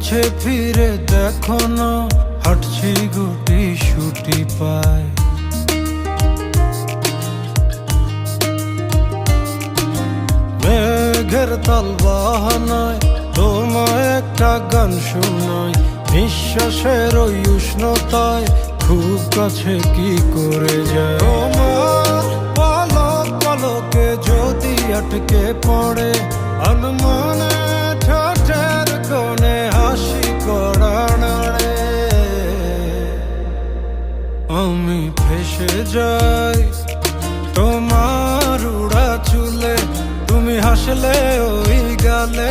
পিছে ফিরে দেখো না, হাঁটছি গুটি সুটি পায়। মেঘের তাল বাহানায় তোমায় একটা গান শোনাই, নিঃশ্বাসের ওই উষ্ণতায় খুব কাছে কি করে যায়। তোমার পলক পলকে যদি আটকে পড়ে আনমনে ঠোঁটের কোণে হাসি করা নাড়ে, আমি ফেসে যাই তোমার উড়া চুলে। তুমি হাসলে ওই গালে